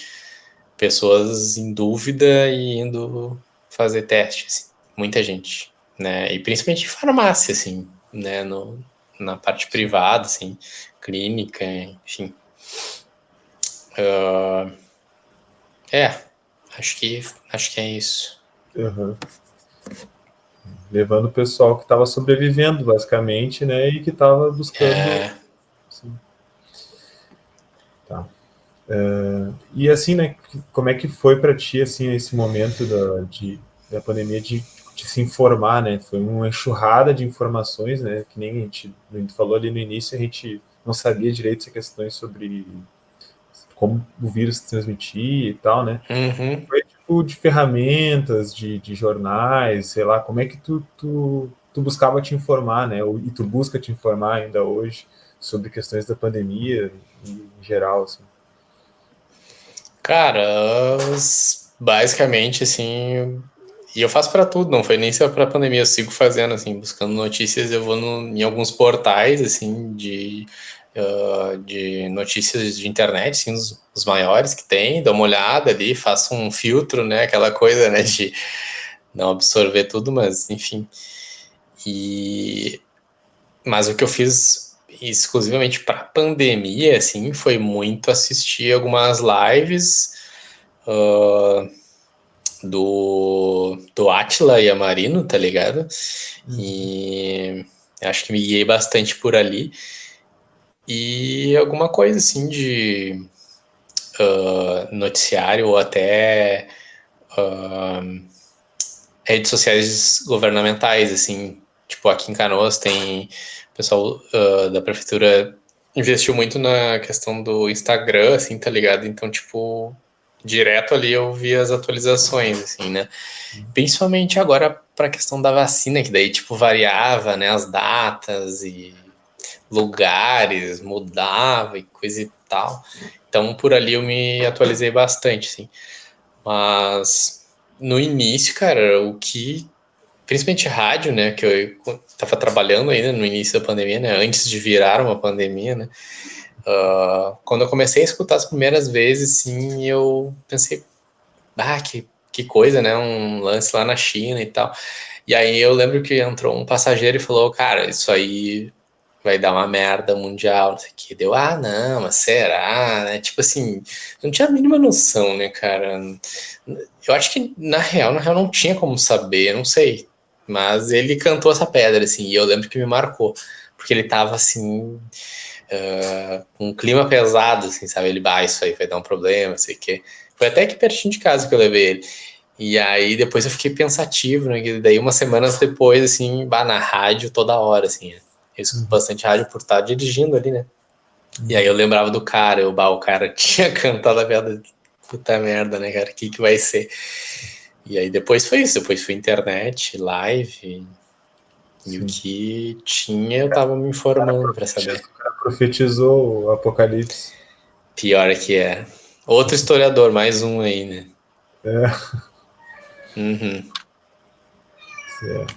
pessoas em dúvida e indo fazer teste, assim. Muita gente, né? E principalmente em farmácia, assim, né? Na parte privada, assim, clínica, enfim. É, acho que é isso. Uhum. Levando o pessoal que estava sobrevivendo, basicamente, né? E que estava buscando. É, Assim, tá. E assim, né? Como é que foi para ti, assim, esse momento da pandemia de se informar, né? Foi uma enxurrada de informações, né? Que nem a gente falou ali no início, a gente não sabia direito essas questões sobre como o vírus se transmitia e tal, né? uhum. Foi tipo de ferramentas, de jornais, sei lá, como é que tu buscava te informar, né? E tu busca te informar ainda hoje sobre questões da pandemia em geral, assim. Cara, basicamente, assim, e eu faço para tudo, não foi nem só para pandemia, eu sigo fazendo, assim, buscando notícias, eu vou em alguns portais, assim, de notícias de internet, assim, os maiores que tem, dou uma olhada ali, faço um filtro, né, aquela coisa, né, de não absorver tudo, mas, enfim. E, mas o que eu fiz exclusivamente para pandemia, assim, foi muito assistir algumas lives, do Átila e Amarino, tá ligado? Uhum. E acho que me guiei bastante por ali. E alguma coisa assim de noticiário ou até redes sociais governamentais, assim. Tipo, aqui em Canoas tem o pessoal da prefeitura investiu muito na questão do Instagram, assim, tá ligado? Então, tipo, direto ali eu vi as atualizações, assim, né? Principalmente agora para a questão da vacina, que daí, tipo, variava, né, as datas e lugares, mudava e coisa e tal. Então, por ali eu me atualizei bastante, assim. Mas no início, cara, o que principalmente rádio, né, que eu estava trabalhando ainda no início da pandemia, né, antes de virar uma pandemia, né, quando eu comecei a escutar as primeiras vezes, sim, eu pensei, que coisa, né, um lance lá na China e tal. E aí eu lembro que entrou um passageiro e falou, cara, isso aí vai dar uma merda mundial, não sei o que. Deu, não, mas será, né? Tipo assim, não tinha a mínima noção, né, cara? Eu acho que, na real, não tinha como saber, não sei. Mas ele cantou essa pedra, assim, e eu lembro que me marcou. Porque ele tava, assim, com um clima pesado, assim, sabe? Ele, isso aí vai dar um problema, não sei o quê. Foi até aqui pertinho de casa que eu levei ele. E aí depois eu fiquei pensativo, né? E daí umas semanas depois, assim, na rádio toda hora, assim. Eu escuto bastante rádio por estar dirigindo ali, né? E aí eu lembrava do cara, o cara tinha cantado a piada, puta merda, né, cara? O que vai ser? E aí depois foi isso, depois foi internet, live, e o que tinha eu tava me informando pra saber. O cara profetizou o apocalipse. Pior é que é. Outro historiador, mais um aí, né? Uhum.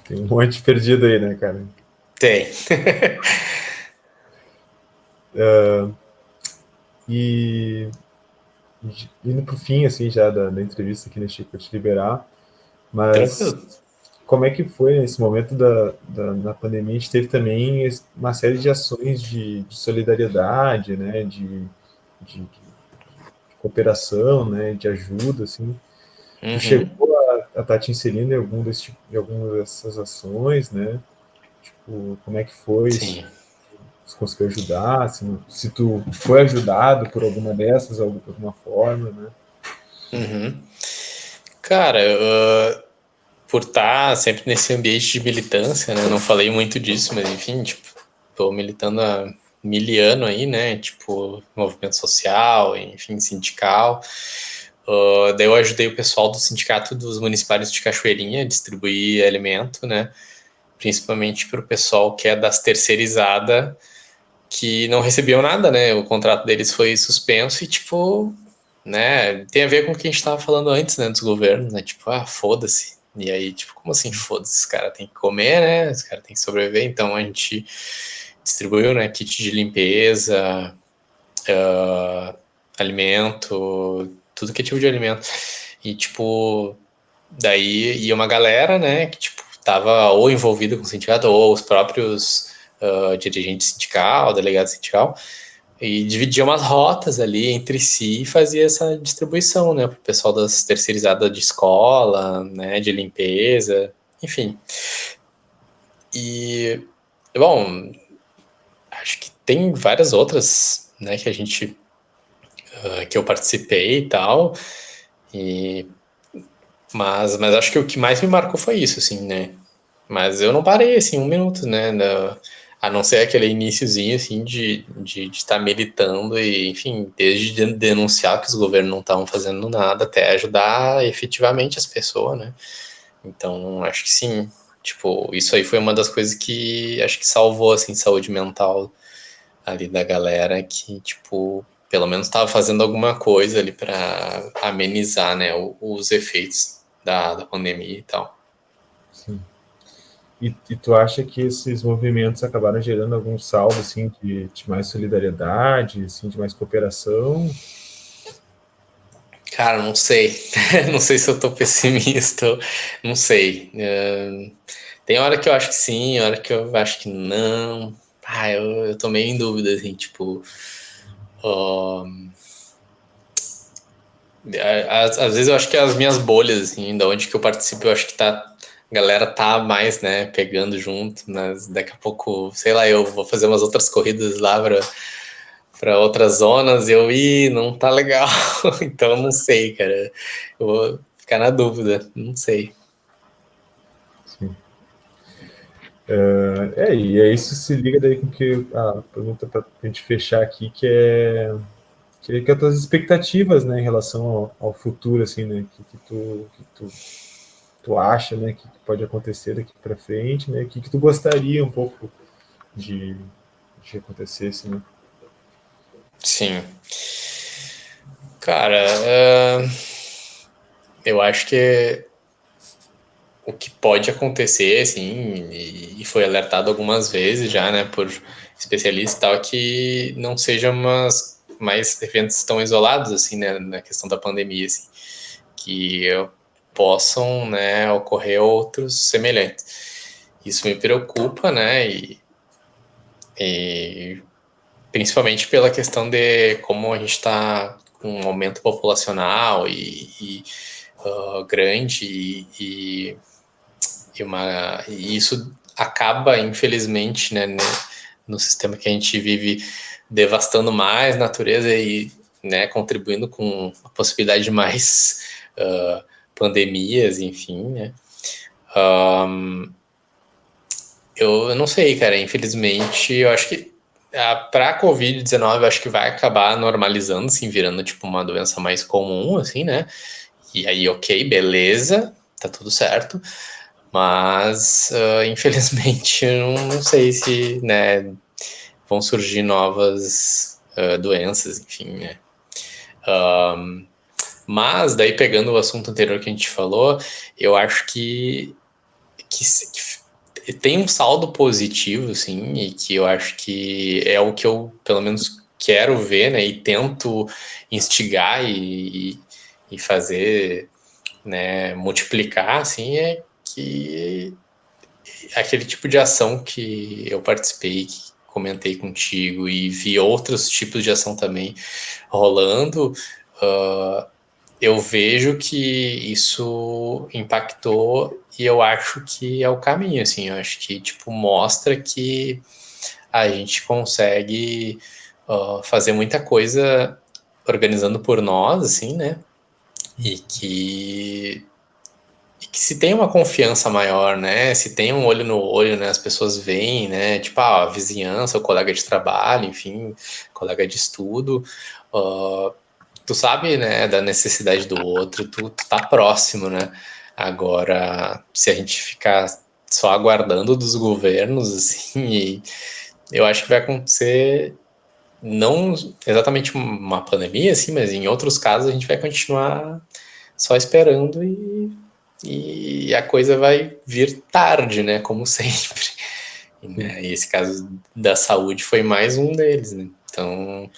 Tem um monte perdido aí, né, cara? Tem. E indo pro fim, assim, já da entrevista aqui, né, Chico, pra te liberar, mas Tranquilo. como é que foi nesse momento da pandemia? A gente teve também uma série de ações de solidariedade, né, de cooperação, né, de ajuda, assim. Tu Uhum. chegou a estar te inserindo em em alguma dessas ações, né? Tipo, como é que foi? Sim. Se conseguiu ajudar? Se tu foi ajudado por alguma dessas, de alguma forma, né? Uhum. Cara, por estar sempre nesse ambiente de militância, né? Não falei muito disso, mas enfim, tipo, tô militando há 1000 anos aí, né? Tipo, movimento social, enfim, sindical. Daí eu ajudei o pessoal do Sindicato dos Municipários de Cachoeirinha a distribuir alimento, né? Principalmente para o pessoal que é das terceirizadas, que não recebiam nada, né? O contrato deles foi suspenso e, tipo, né? Tem a ver com o que a gente estava falando antes, né? Dos governos, né? Tipo, foda-se. E aí, tipo, como assim, foda-se? Os caras têm que comer, né? Os caras têm que sobreviver. Então a gente distribuiu, né? Kit de limpeza, alimento, tudo que é tipo de alimento. E, tipo, daí ia uma galera, né? Que, tipo, tava ou envolvida com o sindicato ou os próprios dirigentes sindical, delegado sindical, e dividia umas rotas ali entre si e fazia essa distribuição, né, para o pessoal das terceirizadas de escola, né, de limpeza, enfim. E, bom, acho que tem várias outras, né, que a gente, que eu participei e tal, e, mas acho que o que mais me marcou foi isso, assim, né, mas eu não parei, assim, 1 minuto, né, a não ser aquele iniciozinho, assim, de estar militando e, enfim, desde denunciar que os governos não estavam fazendo nada até ajudar efetivamente as pessoas, né? Então, acho que sim. Tipo, isso aí foi uma das coisas que acho que salvou, assim, saúde mental ali da galera que, tipo, pelo menos estava fazendo alguma coisa ali para amenizar, né, os efeitos da pandemia e tal. Sim. E tu acha que esses movimentos acabaram gerando algum saldo, assim, de mais solidariedade, assim, de mais cooperação? Cara, não sei. Não sei se eu tô pessimista, não sei. Tem hora que eu acho que sim, hora que eu acho que não. Eu tô meio em dúvida, assim, tipo. ó, às vezes eu acho que as minhas bolhas, assim, da onde que eu participo, eu acho que a galera tá mais, né, pegando junto, mas daqui a pouco, sei lá, eu vou fazer umas outras corridas lá pra outras zonas e não tá legal. Então eu não sei, cara. Eu vou ficar na dúvida, não sei. Sim. E aí isso se liga daí com que a pergunta para a gente fechar aqui, que é as tuas expectativas, né, em relação ao futuro, assim, né, tu acha, né, que pode acontecer daqui para frente, né, que tu gostaria um pouco de, de acontecesse, né? Sim. Cara, eu acho que o que pode acontecer, assim, e foi alertado algumas vezes já, né, por especialistas e tal, que não sejam mais eventos tão isolados, assim, né, na questão da pandemia, assim, que possam, né, ocorrer outros semelhantes. Isso me preocupa, né, e principalmente pela questão de como a gente está com um aumento populacional grande e isso acaba, infelizmente, né, no sistema que a gente vive, devastando mais natureza e, né, contribuindo com a possibilidade de mais pandemias, enfim, né. Eu não sei, cara, infelizmente, eu acho que para a Covid-19, eu acho que vai acabar normalizando, assim, virando, tipo, uma doença mais comum, assim, né, e aí, ok, beleza, tá tudo certo, mas, infelizmente, eu não sei se, né, vão surgir novas doenças, enfim, né. Mas, daí, pegando o assunto anterior que a gente falou, eu acho que tem um saldo positivo, sim, e que eu acho que é o que eu, pelo menos, quero ver, né, e tento instigar e fazer, né, multiplicar, assim, é que aquele tipo de ação que eu participei, que comentei contigo e vi outros tipos de ação também rolando, eu vejo que isso impactou e eu acho que é o caminho, assim, eu acho que, tipo, mostra que a gente consegue fazer muita coisa organizando por nós, assim, né, e que se tem uma confiança maior, né, se tem um olho no olho, né, as pessoas veem, né, tipo, a vizinhança, o colega de trabalho, enfim, colega de estudo, tu sabe, né, da necessidade do outro, tu tá próximo, né? Agora, se a gente ficar só aguardando dos governos, assim, eu acho que vai acontecer não exatamente uma pandemia, assim, mas em outros casos a gente vai continuar só esperando e a coisa vai vir tarde, né? Como sempre. Sim. E esse caso da saúde foi mais um deles, né? Então,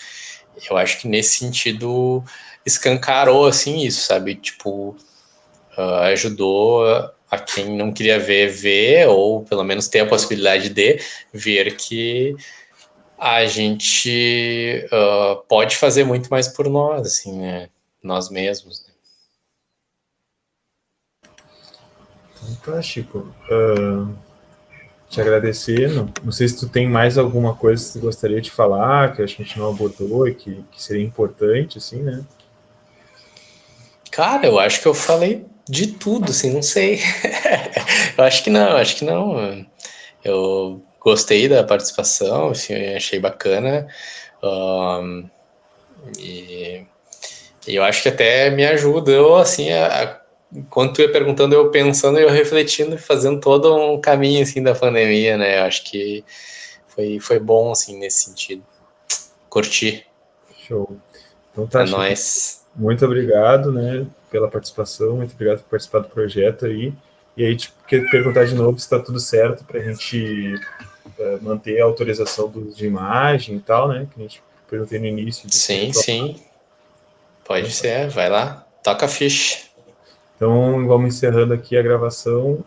eu acho que nesse sentido escancarou assim isso, sabe? Tipo, ajudou a quem não queria ver, ou pelo menos ter a possibilidade de ver que a gente pode fazer muito mais por nós, assim, né? Nós mesmos. Né? Então tá, Chico. Te agradecer. Não sei se tu tem mais alguma coisa que tu gostaria de falar, que a gente não abordou e que seria importante, assim, né? Cara, eu acho que eu falei de tudo, assim, não sei. Eu acho que não. Eu gostei da participação, assim, eu achei bacana. Um, e, e eu acho que até me ajuda. Eu, assim, quando tu ia perguntando, eu pensando, eu refletindo, fazendo todo um caminho, assim, da pandemia, né? Eu acho que foi bom, assim, nesse sentido. Curti. Show. Então É tá, Chico. nóis. Muito obrigado, né, pela participação, muito obrigado por participar do projeto aí. E aí, tipo, queria perguntar de novo se está tudo certo para a gente manter a autorização de imagem e tal, né? Que a gente perguntei no início de ser Sim, reprovado. sim. Pode Então, tá. ser, vai lá. Toca a ficha. Então, vamos encerrando aqui a gravação.